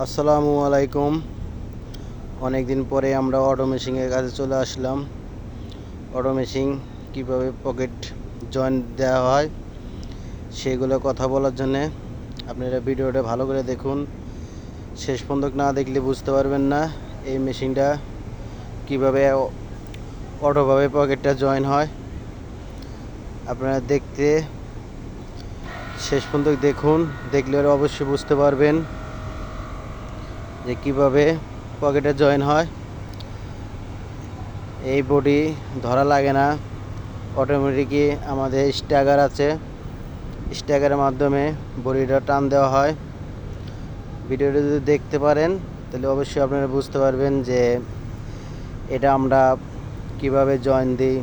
আসসালামু আলাইকুম। অনেক দিন পরে আমরা অটো মেশিনের কাছে চলে আসলাম। অটো মেশিন কীভাবে পকেট জয়েন্ট দেওয়া হয় সেগুলো কথা বলার জন্যে আপনারা ভিডিওটা ভালো করে দেখুন। শেষ পর্যন্ত না দেখলে বুঝতে পারবেন না এই মেশিনটা কীভাবে অটোভাবে পকেটটা জয়েন হয়। আপনারা দেখতে শেষ পর্যন্ত দেখুন, দেখলে অবশ্যই বুঝতে পারবেন যে কীভাবে পকেটে জয়েন হয়। এই বডি ধরা লাগে না, অটোমেটিকই আমাদের স্ট্যাগার আছে, স্ট্যাগারের মাধ্যমে বডিটা টান দেওয়া হয়। ভিডিওটা যদি দেখতে পারেন তাহলে অবশ্যই আপনারা বুঝতে পারবেন যে এটা আমরা কিভাবে জয়েন দিই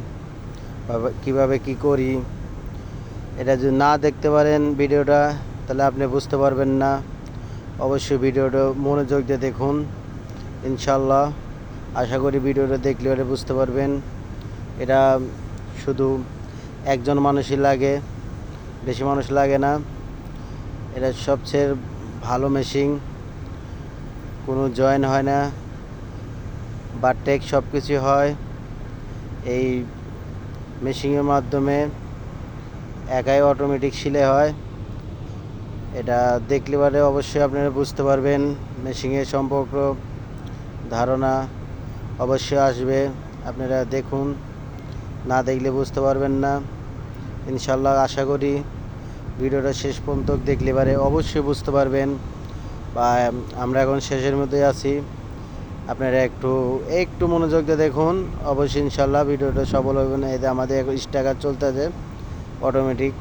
বা কীভাবে কী করি। এটা যদি না দেখতে পারেন ভিডিওটা তাহলে আপনি বুঝতে পারবেন না। অবশ্যই ভিডিওটা মনোযোগ দিয়ে দেখুন, ইনশাল্লাহ আশা করি ভিডিওটা দেখলে ওটা বুঝতে পারবেন। এটা শুধু একজন মানুষই লাগে, বেশি মানুষ লাগে না। এটা সবচেয়ে ভালো মেশিন, কোনো জয়েন হয় না, বারটেক সব কিছু হয় এই মেশিনের মাধ্যমে। একাই অটোমেটিক সিলে হয়। এটা দেখলে পরে অবশ্যই আপনারা বুঝতে পারবেন, মেশিনের সম্পর্ক ধারণা অবশ্যই আসবে। আপনারা দেখুন, না দেখলে বুঝতে পারবেন না। ইনশাল্লাহ আশা করি ভিডিওটা শেষ পর্যন্ত দেখলে পারে অবশ্যই বুঝতে পারবেন। বা আমরা এখন শেষের মধ্যে আছি, আপনারা একটু মনোযোগ দিয়ে দেখুন, অবশ্যই ইনশাল্লাহ ভিডিওটা সফল হবেন। এতে আমাদের স্ট্যাগার চলতেছে অটোমেটিক।